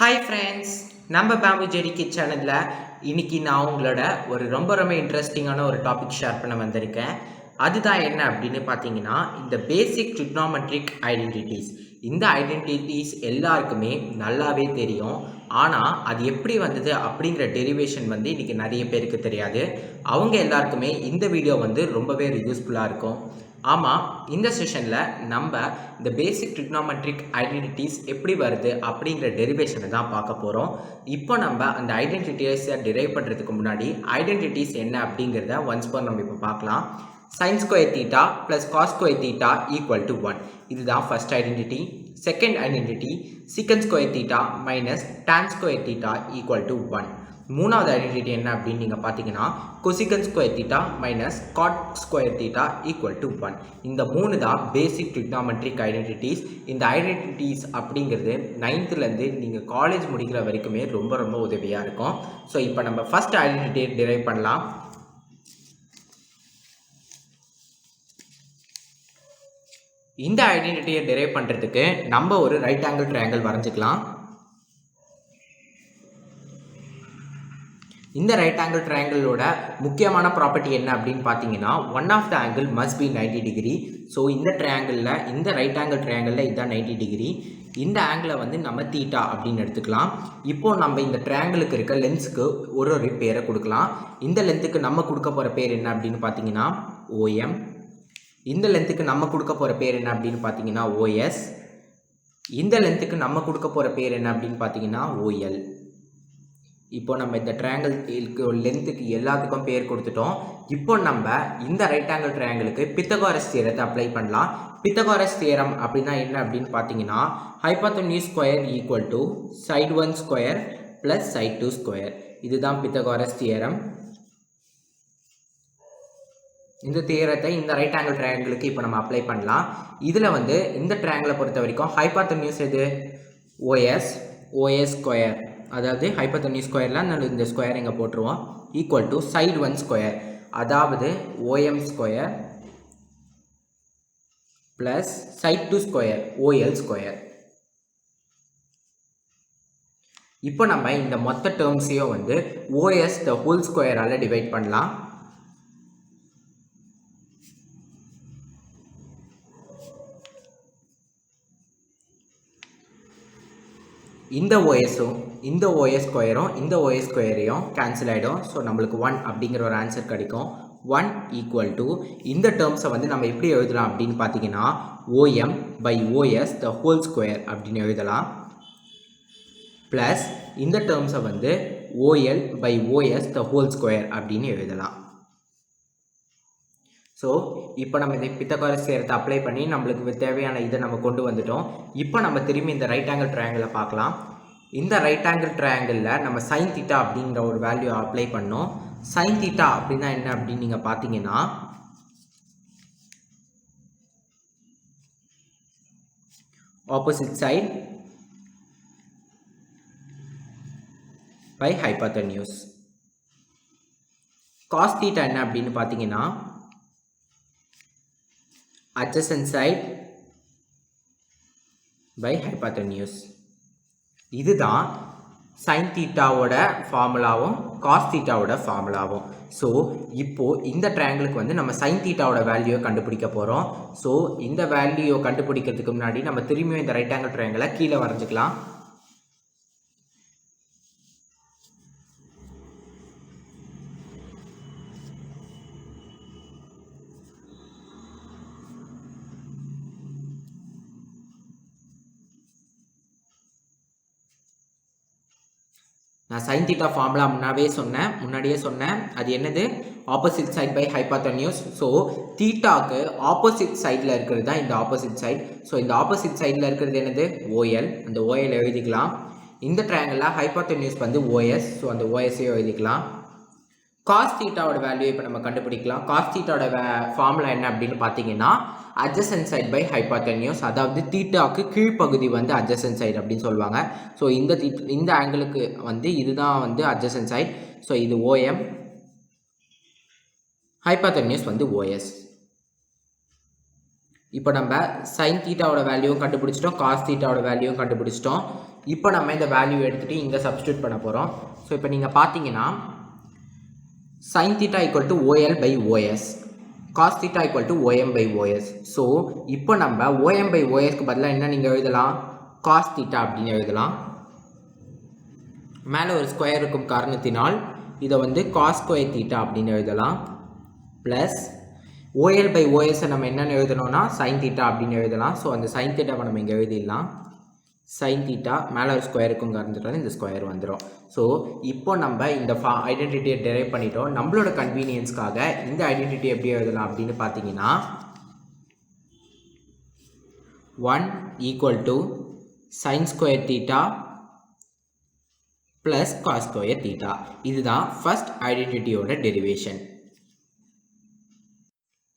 Hi friends, நம்ம bamboo ஜெடிக்கு சேனலில் இன்னைக்கு நான் உங்களோட ஒரு ரொம்ப இன்ட்ரெஸ்டிங்கான ஒரு டாபிக் ஷேர் பண்ண வந்திருக்கேன். அதுதான் என்ன அப்படின்னு பார்த்தீங்கன்னா, இந்த பேசிக் ட்ரிக்னாமெட்ரிக் ஐடென்டிட்டிஸ். இந்த ஐடென்டிட்டிஸ் எல்லாருக்குமே நல்லாவே தெரியும். ஆனால் அது எப்படி வந்தது அப்படிங்கிற டெரிவேஷன் இன்றைக்கி நிறைய பேருக்கு தெரியாது. அவங்க எல்லாருக்குமே இந்த வீடியோ ரொம்பவே யூஸ்ஃபுல்லாக இருக்கும். ஆமாம், இந்த செஷனில் நம்ம இந்த பேசிக் ட்ரிக்னாமெட்ரிக் ஐடென்டிட்டிஸ் எப்படி வருது அப்படிங்கிற டெரிவேஷனை தான் பார்க்க போகிறோம். இப்போ நம்ம அந்த ஐடென்டிட்டிஸை டிரைவ் பண்ணுறதுக்கு முன்னாடி ஐடென்டிட்டிஸ் என்ன அப்படிங்கிறத ஒன்ஸ் மோர் நம்ம இப்போ பார்க்கலாம். sin square theta plus cos square theta equal to 1. இதுதான் first identity. Second identity secant square theta minus tan square theta equal to 1. மூணாவது ஐடென்டிட்டி என்ன அப்படின்னு நீங்கள் பார்த்தீங்கன்னா cosecant square theta minus cot square theta equal to 1. இந்த மூணு தான் பேசிக் trigonometric identities. இந்த ஐடென்டிட்டிஸ் அப்படிங்கிறது 9th நீங்கள் காலேஜ் முடிக்கிற வரைக்குமே ரொம்ப உதவியாக இருக்கும். ஸோ இப்போ நம்ம ஃபர்ஸ்ட் ஐடென்டிட்டியை டிரைவ் பண்ணலாம். இந்த ஐடென்டிட்டியை டிரைவ் பண்ணுறதுக்கு நம்ம ஒரு ரைட் ஆங்கிள் ட்ரையாங்கிள் வரைஞ்சிக்கலாம். இந்த ரைட் ஆங்கிள் ட்ரையாங்கிளோட முக்கியமான ப்ராப்பர்ட்டி என்ன அப்படின்னு பார்த்தீங்கன்னா, one of the angle must be 90 degree. So இந்த ட்ரையாங்கிளில், இந்த ரைட் ஆங்கிள் ட்ரையாங்கிளில் இதுதான் 90 டிகிரி. இந்த ஆங்கிளை நம்ம தீட்டா அப்படின்னு எடுத்துக்கலாம். இப்போது நம்ம இந்த ட்ரையாங்கிளுக்கு இருக்க லென்ஸுக்கு ஒரு பேரை கொடுக்கலாம். இந்த லென்த்துக்கு நம்ம கொடுக்க போகிற பேர் என்ன அப்படின்னு பார்த்தீங்கன்னா OM. இந்த லென்த்துக்கு நம்ம கொடுக்க போகிற பேர் என்ன அப்படின்னு பார்த்தீங்கன்னா OS. இந்த லென்த்துக்கு நம்ம கொடுக்க போகிற பேர் என்ன அப்படின்னு பார்த்தீங்கன்னா OL. இப்போ நம்ம இந்த ட்ரையாங்கிள் லென்த்துக்கு எல்லாத்துக்கும் பேர் கொடுத்துட்டோம். இப்போ நம்ம இந்த ரைட் ஆங்கிள் ட்ரையாங்கிளுக்கு பித்தகாரஸ் தியரத்தை அப்ளை பண்ணலாம். பித்தகாரஸ் தியரம் அப்படின்னா என்ன அப்படின்னு பார்த்தீங்கன்னா, hypotenuse square equal to side 1 square plus side 2 square. இதுதான் பித்தகாரஸ் தியரம். இந்த தியரத்தை இந்த ரைட் ஆங்கிள் ட்ரையாங்கிளுக்கு இப்போ நம்ம அப்ளை பண்ணலாம். இதில் இந்த ட்ரையாங்கிளை பொறுத்த வரைக்கும் ஹைபோதெனியூஸ் எது OS ஸ்கொயர், அதாவது ஹைபோதெனியூஸ் ஸ்கொயரில் நான் இந்த ஸ்கொயர் இங்கே போட்டுருவோம், ஈக்குவல் டு சைடு 1 ஸ்கொயர், அதாவது OM square plus side 2 square OL square. இப்போ நம்ம இந்த மொத்த டேர்ம்ஸையும் OS த ஹோல் ஸ்கொயரால் டிவைட் பண்ணலாம். இந்த OSம் இந்த OS ஸ்கொயரும் இந்த OS ஸ்கொயரையும் கேன்சல் ஆகிடும். ஸோ நம்மளுக்கு 1 அப்படிங்கிற ஒரு ஆன்சர் கிடைக்கும். 1 ஈக்குவல் டு இந்த டேர்ம்ஸை நம்ம எப்படி எழுதலாம் அப்படின்னு பார்த்தீங்கன்னா OM by OS the whole square அப்படின்னு எழுதலாம். ப்ளஸ் இந்த டேர்ம்ஸை OL by OS the whole square அப்படின்னு எழுதலாம். ஸோ இப்போ நம்ம இந்த பித்தகாரஸ் தியரத்தை அப்ளை பண்ணி நம்மளுக்கு தேவையான இதை நம்ம கொண்டு வந்துட்டோம். இப்போ நம்ம திரும்பி இந்த ரைட் ஆங்கிள் ட்ரையாங்கிளை பார்க்கலாம். இந்த ரைட் ஆங்கிள் ட்ரையாங்கிளில் நம்ம சைன் தீட்டா அப்படிங்கிற ஒரு வேல்யூ அப்ளை பண்ணோம். சைன் தீட்டா அப்படின்னா என்ன அப்படின்னு நீங்கள் பார்த்தீங்கன்னா, opposite side by hypotenuse. Cos theta என்ன அப்படின்னு பார்த்தீங்கன்னா adjacent side by hypotenuse. இதுதான் sin தீட்டாவோட ஃபார்முலாவும் cos தீட்டாவோட ஃபார்முலாவும். ஸோ இப்போது இந்த ட்ரையாங்கிளுக்கு நம்ம sin தீட்டாவோட வேல்யூவை கண்டுபிடிக்க போகிறோம். ஸோ இந்த வேல்யூவை கண்டுபிடிக்கிறதுக்கு முன்னாடி நம்ம திரும்பியும் இந்த ரைட் ஆங்கிள் ட்ரையாங்கிளை கீழே வரைஞ்சிக்கலாம். நான் சைன் தீட்டா ஃபார்முலா முன்னாடியே சொன்னேன். அது என்னது? Opposite side by hypotenuse. So தீட்டாக்கு ஆப்போசிட் சைடில் இருக்கிறது தான் இந்த ஆப்போசிட் சைட். ஸோ இந்த ஆப்போசிட் சைடில் இருக்கிறது என்னது? OL. அந்த OL எழுதிக்கலாம். இந்த ட்ரையாங்கிளில் ஹைபோதெனியூஸ் OS. ஸோ அந்த OSஐயும் எழுதிக்கலாம். காஸ் தீட்டாவோட வேல்யூ இப்போ நம்ம கண்டுபிடிக்கலாம். காஸ் தீட்டாவோட ஃபார்முலா என்ன அப்படின்னு பார்த்தீங்கன்னா adjacent side by hypotenuse, அதாவது தீட்டாவுக்கு கீழ்ப்பகுதி adjacent side அப்படின்னு சொல்லுவாங்க. ஸோ இந்த ஆங்கிளுக்கு இதுதான் adjacent side. ஸோ இது OM, hypotenuse OS. இப்போ நம்ம sin தீட்டாவோட வேல்யூவும் கண்டுபிடிச்சிட்டோம், காஸ் தீட்டாவோட வேல்யூவும் கண்டுபிடிச்சிட்டோம். இப்போ நம்ம இந்த வேல்யூ எடுத்துகிட்டு இங்கே சப்ஸ்டியூட் பண்ண போகிறோம். ஸோ இப்போ நீங்கள் பார்த்தீங்கன்னா sin theta equal to OL by OS, cos theta equal to OM by OS. So இப்போ நம்ம OM by OSக்கு பதிலாக என்ன நீங்கள் எழுதலாம், cos theta அப்படின்னு எழுதலாம். மேலே ஒரு ஸ்கொயர் இருக்கும் காரணத்தினால் இதை வந்து cos square theta அப்படின்னு எழுதலாம். ப்ளஸ் OL by OS நம்ம என்னென்னு எழுதணும்னா sin theta அப்படின்னு எழுதலாம். ஸோ அந்த sin thetaவை நம்ம இங்கே எழுதிடலாம். sin theta மேலே ஒரு ஸ்கொயர் இருக்கும் காரணத்தினால இந்த ஸ்கொயர் வந்துடும். ஸோ இப்போ நம்ம இந்த ஐடென்டிட்டியை டெரைவ் பண்ணிட்டோம். நம்மளோட கன்வீனியன்ஸ்க்காக இந்த ஐடென்டிட்டி எப்படி எழுதலாம் அப்படின்னு பார்த்தீங்கன்னா 1 equal to sin square theta plus cos square theta. இதுதான் ஃபர்ஸ்ட் ஐடென்டிட்டியோட டெரிவேஷன்.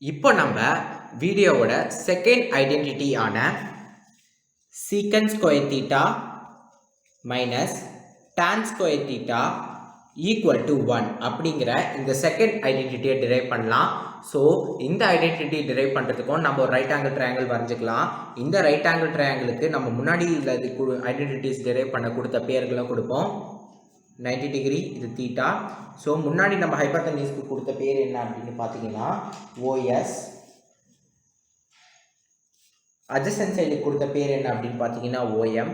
இப்போ நம்ம வீடியோவோட செகண்ட் ஐடென்டிட்டி ஆன secant square theta minus tan square theta equal to 1 அப்படிங்கிற இந்த செகண்ட் ஐடென்டிட்டியை டிரைவ் பண்ணலாம். ஸோ இந்த ஐடென்டிட்டி டிரைவ் பண்ணுறதுக்கும் நம்ம ஒரு ரைட் ஆங்கிள் ட்ரையாங்கிள் வரைஞ்சிக்கலாம். இந்த ரைட் ஆங்கிள் ட்ரையாங்கிளுக்கு நம்ம முன்னாடி இதில் ஐடென்டிட்டிஸ் டிரைவ் பண்ண கொடுத்த பேர்களை கொடுப்போம். 90 டிகிரி இது தீட்டா. ஸோ முன்னாடி நம்ம ஹைப்போதெனியூஸ்க்கு கொடுத்த பேர் என்ன அப்படின்னு பார்த்தீங்கன்னா OS. அட்ஜசன்ட் சைடுக்கு கொடுத்த பேர் என்ன அப்படின்னு பார்த்தீங்கன்னா OM.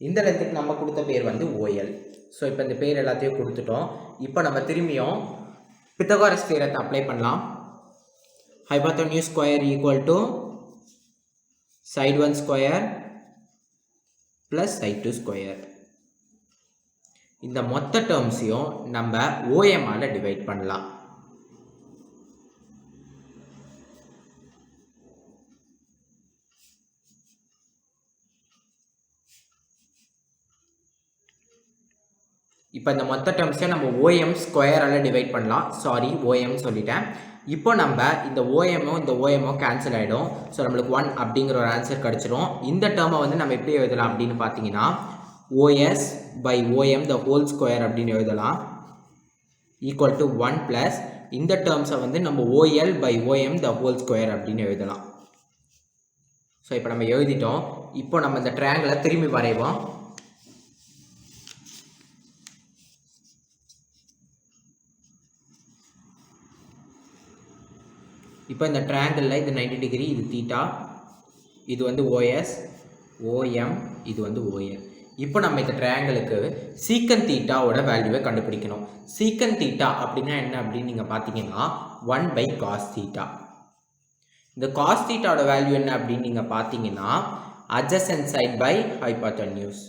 இந்த லென்த்துக்கு நம்ம கொடுத்த பேர் வந்து OL. ஸோ இப்போ இந்த பேர் எல்லாத்தையும் கொடுத்துட்டோம். இப்போ நம்ம திரும்பியும் பித்தகாரஸ் தியரத்தை அப்ளை பண்ணலாம். Hypotenuse square equal to side 1 square plus side 2 square. இந்த மொத்த டேர்ம்ஸையும் நம்ம OM ஆல டிவைட் பண்ணலாம். இப்போ இந்த மொத்த டேர்ம்ஸையும் நம்ம OM ஸ்கொயரால டிவைட் பண்ணலாம். சாரி OM சொல்லிட்டேன். இப்போ நம்ம இந்த OMO இந்த OMO கேன்சல் ஆகிடும். ஸோ நம்மளுக்கு 1 அப்படிங்கிற ஒரு ஆன்சர் கிடச்சிரும். இந்த டேர்மை வந்து நம்ம எப்படி எழுதலாம் அப்படின்னு பார்த்தீங்கன்னா OS by OM the whole square அப்படின்னு எழுதலாம் equal to 1 plus இந்த டேர்ம்ஸை வந்து நம்ம OL by OM the whole square அப்படின்னு எழுதலாம். ஸோ இப்போ நம்ம எழுதிட்டோம். இப்போ நம்ம இந்த ட்ரையாங்கிளை திரும்பி வரைவோம். இப்போ இந்த ட்ரையாங்கிளில் இது 90 டிகிரி, இது தீட்டா, இது வந்து OS, OM, இது வந்து OL. இப்போ நம்ம இந்த ட்ரையாங்கிளுக்கு சீக்கன் தீட்டாவோட வேல்யூவை கண்டுபிடிக்கணும். சீக்கன் தீட்டா அப்படின்னா என்ன அப்படின்னு நீங்கள் பார்த்தீங்கன்னா 1 by cos தீட்டா. இந்த cos தீட்டாவோட வேல்யூ என்ன அப்படின்னு நீங்கள் பார்த்தீங்கன்னா adjacent side by hypotenuse.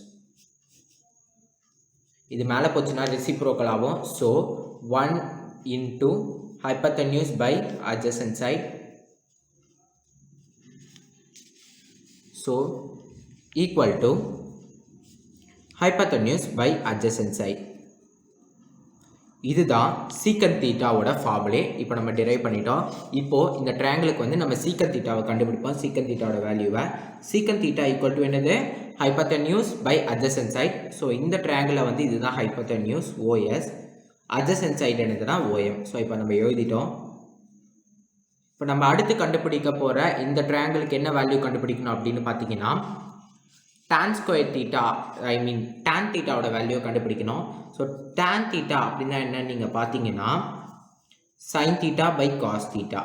இது மேலே போச்சுன்னா ரெசிப்ரோக்கல் ஆகும். So 1 into hypotenuse by adjacent side. So equal to hypotenuse by adjacent side. இதுதான் சீக்கன் தீட்டாவோட ஃபார்முலே. இப்போ நம்ம டிரைவ் பண்ணிட்டோம். இப்போ இந்த ட்ரையாங்கிளுக்கு வந்து நம்ம சீக்கன் தீட்டாவை கண்டுபிடிப்போம். சீக்கன் தீட்டாவோட வேல்யூவை சீக்கன் தீட்டா ஈக்குவல் டு என்னது hypotenuse by adjacent side. So இந்த ட்ரையாங்கிளில் வந்து இதுதான் hypotenuse OS, adjacent side என்னதுன்னா OM. ஸோ இப்போ நம்ம எழுதிட்டோம். இப்போ நம்ம அடுத்து கண்டுபிடிக்க போகிற இந்த ட்ரையாங்கிளுக்கு என்ன வேல்யூ கண்டுபிடிக்கணும் அப்படின்னு பார்த்தீங்கன்னா tan square theta, I mean tan thetaவோட வேல்யூ கண்டுபிடிக்கணும். ஸோ tan theta அப்படின்னா என்னன்னு நீங்கள் பார்த்தீங்கன்னா sin theta by cos theta.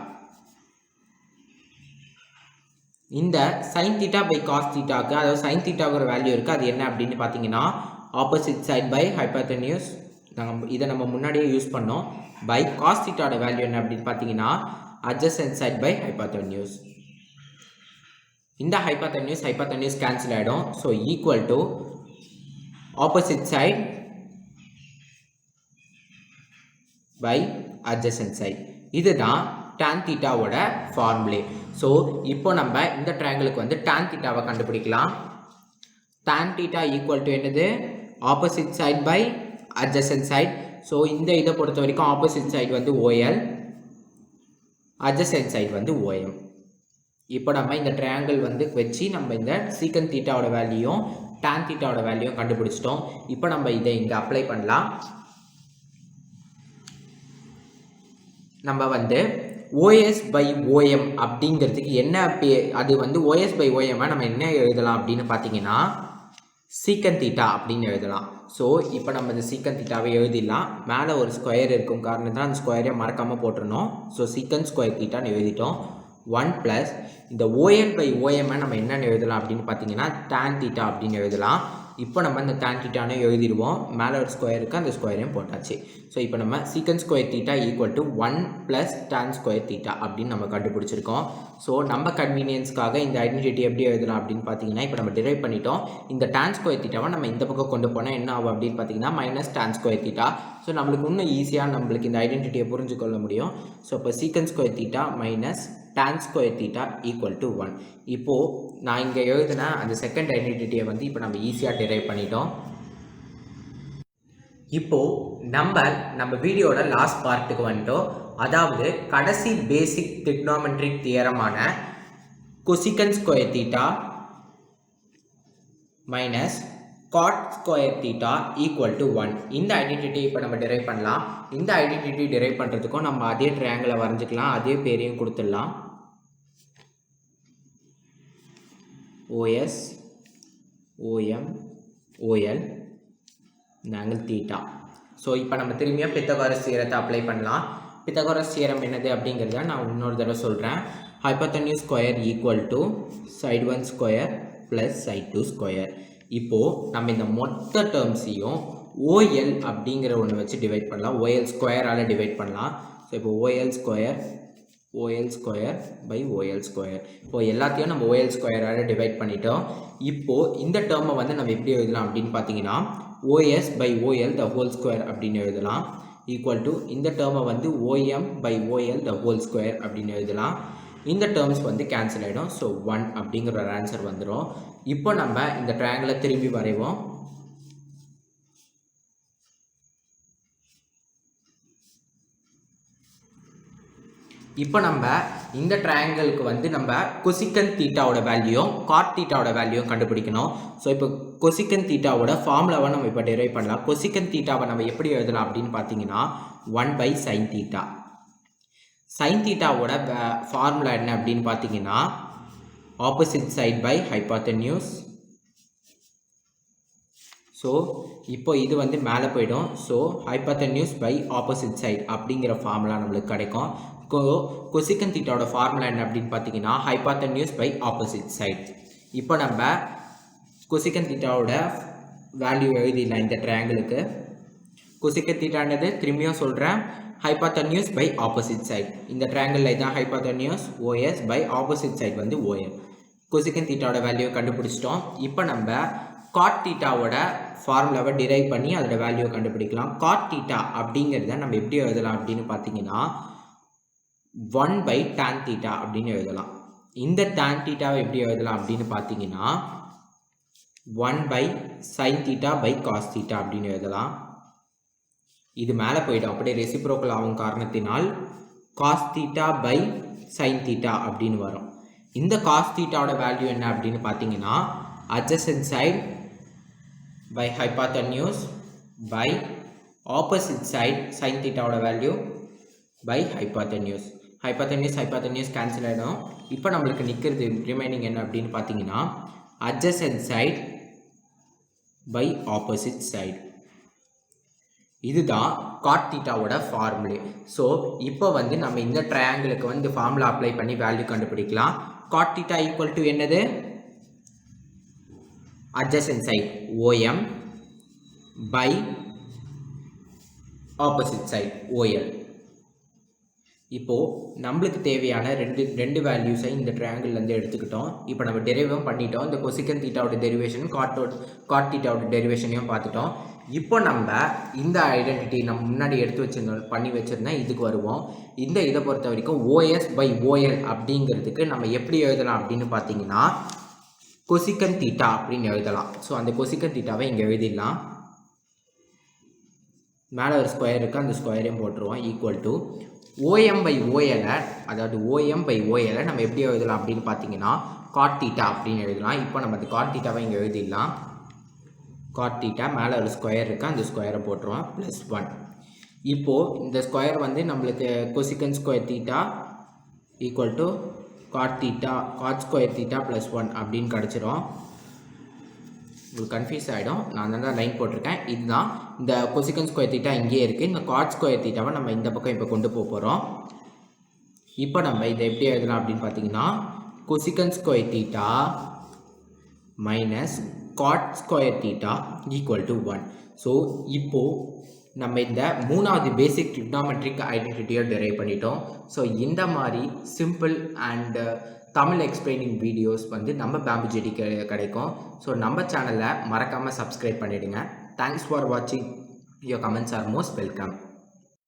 இந்த sin theta by cos thetaக்கு அதாவது sin thetaவுக்கு ஒரு வேல்யூ இருக்குது. அது என்ன அப்படின்னு பார்த்தீங்கன்னா ஆப்போசிட் சைட் பை ஹைப்போதெனியூஸ். இதை நம்ம முன்னாடியே யூஸ் பண்ணோம். பை cos thetaவோட வேல்யூ என்ன அப்படின்னு பார்த்தீங்கன்னா adjacent side by hypotenuse. இந்த hypotenuse cancel ஆகிடும். So equal to opposite side by adjacent side. இதுதான் tan thetaவோட ஃபார்முலே. ஸோ இப்போ நம்ம இந்த ட்ரையாங்கிளுக்கு வந்து tan thetaவை கண்டுபிடிக்கலாம். tan theta ஈக்குவல் டு என்னது opposite side by adjacent side. So இந்த இதை பொறுத்த வரைக்கும் ஆப்போசிட் சைடு வந்து OL, adjacent side வந்து OM. இப்போ நம்ம இந்த ட்ரையாங்கிள் வந்து வச்சு நம்ம இந்த சீக்கன் தீட்டாவோட வேல்யூயும் tan தீட்டாவோட வேல்யூயும் கண்டுபிடிச்சிட்டோம். இப்போ நம்ம இதை இங்கே அப்ளை பண்ணலாம். நம்ம வந்து OS by OM அப்படிங்கிறதுக்கு என்ன அது வந்து OS by OM நம்ம என்ன எழுதலாம் அப்படின்னு பார்த்தீங்கன்னா சீக்கன் தீட்டா அப்படின்னு எழுதலாம். ஸோ இப்போ நம்ம இந்த சீக்கன் தீட்டாவை எழுதிடலாம். மேலே ஒரு ஸ்கொயர் இருக்கும் காரணத்தான் அந்த ஸ்கொயரை மறக்காமல் போட்டுருணும். ஸோ சீக்கன் ஸ்கொயர் தீட்டான்னு எழுதிட்டோம். 1 ப்ளஸ் இந்த OL பை OM நம்ம என்னென்னு எழுதலாம் அப்படின்னு பார்த்தீங்கன்னா tan தீட்டா அப்படின்னு எழுதலாம். இப்போ நம்ம இந்த tan தீட்டானே எழுதிடுவோம். மேலே ஒரு ஸ்கொயருக்கு அந்த ஸ்கொயரையும் போட்டாச்சு. ஸோ இப்போ நம்ம சீக்கன் square theta equal to 1 plus tan square theta அப்படின்னு நம்ம கண்டுபிடிச்சிருக்கோம். ஸோ நம்ம கன்வீனியன்ஸ்க்காக இந்த ஐடென்டிட்டி எப்படி எழுதலாம் அப்படின்னு பார்த்தீங்கன்னா இப்போ நம்ம டிரைவ் பண்ணிட்டோம். இந்த tan ஸ்கொயர் தீட்டாவை நம்ம இந்த பக்கம் கொண்டு போனால் என்ன ஆகும் அப்படின்னு பார்த்தீங்கன்னா minus tan square theta. So நம்மளுக்கு இன்னும் ஈஸியாக நம்மளுக்கு இந்த ஐடென்டிட்டியை புரிஞ்சுக்கொள்ள முடியும். ஸோ இப்போ சீக்கன் square theta minus tan square theta equal to 1. இப்போது நான் இங்கே எழுதின அந்த செகண்ட் ஐடென்டிட்டியை வந்து இப்போ நம்ம ஈஸியாக டிரைவ் பண்ணிட்டோம். இப்போது நம்ம வீடியோட லாஸ்ட் பார்ட்டுக்கு வந்துட்டோம். அதாவது கடைசி பேசிக் ட்ரிக்னாமெட்ரிக் தியரமான cosecant square theta minus cot square theta equal to 1. இந்த ஐடென்டிட்டி இப்போ நம்ம டிரைவ் பண்ணலாம். இந்த ஐடென்டிட்டி டிரைவ் பண்ணுறதுக்கும் நம்ம அதே ட்ரையாங்கிளை வரைஞ்சிக்கலாம், அதே பேரையும் கொடுத்துடலாம். OS OM OL இந்த ஆங்கிள் தீட்டா. ஸோ இப்போ நம்ம திரும்பியும் பித்தகாரஸ் தியரத்தை அப்ளை பண்ணலாம். பித்தகாரஸ் தியரம் என்னது அப்படிங்கிறத நான் இன்னொரு தடவை சொல்கிறேன். Hypotenuse square equal to side 1 square plus side 2 square. இப்போது நம்ம இந்த மொத்த டேர்ம்ஸையும் OL அப்படிங்கிற ஒன்று வச்சு டிவைட் பண்ணலாம். OL ஸ்கொயரால் டிவைட் பண்ணலாம். ஸோ இப்போ OL square by OL square. இப்போ எல்லாத்தையும் நம்ம OL ஸ்கொயரால் டிவைட் பண்ணிட்டோம். இப்போது இந்த டேர்மை வந்து நம்ம எப்படி எழுதலாம் அப்படின்னு பார்த்தீங்கன்னா OS by OL the whole square அப்படின்னு எழுதலாம். ஈக்குவல் டு இந்த டேர்மை வந்து OM by OL the whole square அப்படின்னு எழுதலாம். இந்த டேர்ம்ஸ் வந்து கேன்சல் ஆகிடும். ஸோ 1 அப்படிங்கிற ஒரு ஆன்சர் வந்துடும். இப்போ நம்ம இந்த ட்ரையாங்கிளை திரும்பி வரைவோம். இப்போ நம்ம இந்த ட்ரையாங்கிளுக்கு வந்து நம்ம கொசிகன் தீட்டாவோட வேல்யூயும் காட் தீட்டாவோட வேல்யூயும் கண்டுபிடிக்கணும். ஸோ இப்போ கொசிகன் தீட்டாவோட ஃபார்முலாவை நம்ம இப்போ டிரைவ் பண்ணலாம். கொசிகன் தீட்டாவை நம்ம எப்படி எழுதலாம் அப்படின்னு பார்த்தீங்கன்னா 1 பை சைன் தீட்டா. சைன் தீட்டாவோட ஃபார்முலா என்ன அப்படின்னு பார்த்தீங்கன்னா opposite side by hypotenuse. So இப்போ இது வந்து மேலே போயிடும். So hypotenuse by opposite side அப்படிங்கிற ஃபார்முலா நம்மளுக்கு கிடைக்கும். கொசிகன் தீட்டாவோட ஃபார்முலா என்ன அப்படின்னு பார்த்தீங்கன்னா ஹைப்போதென்யூஸ் பை ஆப்போசிட் சைட். இப்போ நம்ம கொசிகன் தீட்டாவோட வேல்யூ எழுதிடலாம் இந்த ட்ரையாங்கிளுக்கு. கொசிகன் தீட்டானது திரும்பியும் சொல்கிறேன் ஹைப்போதென்யூஸ் பை ஆப்போசிட் சைட். இந்த ட்ரையாங்கிளில் இதான் ஹைப்போதென்யூஸ் OS பை ஆப்போசிட் சைட் வந்து OL. கொசிகன் தீட்டாவோட வேல்யூவை கண்டுபிடிச்சிட்டோம். இப்போ நம்ம காட் தீட்டாவோட ஃபார்முலாவை டிரைவ் பண்ணி அதோட வேல்யூவை கண்டுபிடிக்கலாம். காட் தீட்டா அப்படிங்கிறத நம்ம எப்படி எழுதலாம் அப்படின்னு பார்த்தீங்கன்னா 1 பை tan தீட்டா அப்படின்னு எழுதலாம். இந்த tan தீட்டாவை எப்படி எழுதலாம் அப்படின்னு பார்த்தீங்கன்னா 1 by sine theta by cos theta அப்படின்னு எழுதலாம். இது மேலே போயிடும், அப்படியே ரெசிப்ரோக்கல் ஆகும் காரணத்தினால் cos theta by sine theta அப்படின்னு வரும். இந்த காஸ் தீட்டாவோட வேல்யூ என்ன அப்படின்னு பார்த்தீங்கன்னா adjacent side by hypotenuse by opposite side sin thetaவோட value by hypotenuse. hypotenuse cancel ஆகிடும். இப்போ நம்மளுக்கு நிற்கிறது ரிமைனிங் என்ன அப்படின்னு பார்த்தீங்கன்னா adjacent side by opposite side. இதுதான் காட் தீட்டாவோட ஃபார்முலே. ஸோ இப்போ வந்து நம்ம இந்த ட்ரையாங்கிளுக்கு வந்து ஃபார்முலா அப்ளை பண்ணி வேல்யூ கண்டுபிடிக்கலாம். காட் தீட்டா ஈக்குவல் டு என்னது adjacent side OM by opposite side OL. இப்போது நம்மளுக்கு தேவையான ரெண்டு வேல்யூஸை இந்த ட்ரையாங்கிள்லேருந்து எடுத்துக்கிட்டோம். இப்போ நம்ம டெரிவும் பண்ணிட்டோம். இந்த கொசிகன் தீட்டாவோட டெரிவேஷன் காட் தீட்டாவோட டெரிவேஷனையும் பார்த்துட்டோம். இப்போ நம்ம இந்த ஐடென்டிட்டி நம்ம முன்னாடி பண்ணி வச்சுருந்தோம் இதுக்கு வருவோம். இதை பொறுத்த வரைக்கும் OS பை OL அப்படிங்கிறதுக்கு நம்ம எப்படி எழுதலாம் அப்படின்னு பார்த்தீங்கன்னா கொசிகன் தீட்டா அப்படின்னு எழுதலாம். ஸோ அந்த கொசிகன் தீட்டாவை இங்கே எழுதிடலாம். மேலே ஒரு ஸ்கொயர் இருக்குது, அந்த ஸ்கொயரையும் போட்டுருவோம். Equal to OM by OL, அதாவது OM பை OL நம்ம எப்படி எழுதலாம் அப்படின்னு பார்த்தீங்கன்னா காட் தீட்டா அப்படின்னு எழுதலாம். இப்போ நம்ம அந்த காட் தீட்டாவை இங்கே எழுதிடலாம். காட் தீட்டா மேலே ஒரு ஸ்கொயர் இருக்குது, அந்த ஸ்கொயரை போட்டுருவோம் +1. இப்போது இந்த ஸ்கொயர் வந்து நம்மளுக்கு cosecant square theta equal to cot square theta +1 அப்படின்னு கிடச்சிரும். உங்களுக்கு கன்ஃபியூஸ் ஆகிடும். நான் தான் லைன் போட்டிருக்கேன். இதுதான் இந்த கொசிகன் ஸ்கொயர் தீட்டா இங்கேயே இருக்குது. இந்த காட் ஸ்கொயர் தீட்டாவை நம்ம இந்த பக்கம் இப்போ கொண்டு போக போகிறோம். இப்போ நம்ம இதை எப்படி எழுதலாம் அப்படின்னு பார்த்தீங்கன்னா, cosecant square theta minus cot square theta equal to 1. So இப்போது நம்ம இந்த மூணாவது பேசிக் ட்ரிக்னாமெட்ரிக் ஐடென்டிட்டியை டெரைவ் பண்ணிட்டோம். ஸோ இந்த மாதிரி simple and Tamil explaining videos வந்து நம்ம பேம்பு ஜெடி கிடைக்கும். ஸோ நம்ம சேனலை மறக்காமல் சப்ஸ்கிரைப் பண்ணிவிடுங்க. தேங்க்ஸ் ஃபார் வாட்சிங். Your comments are most welcome.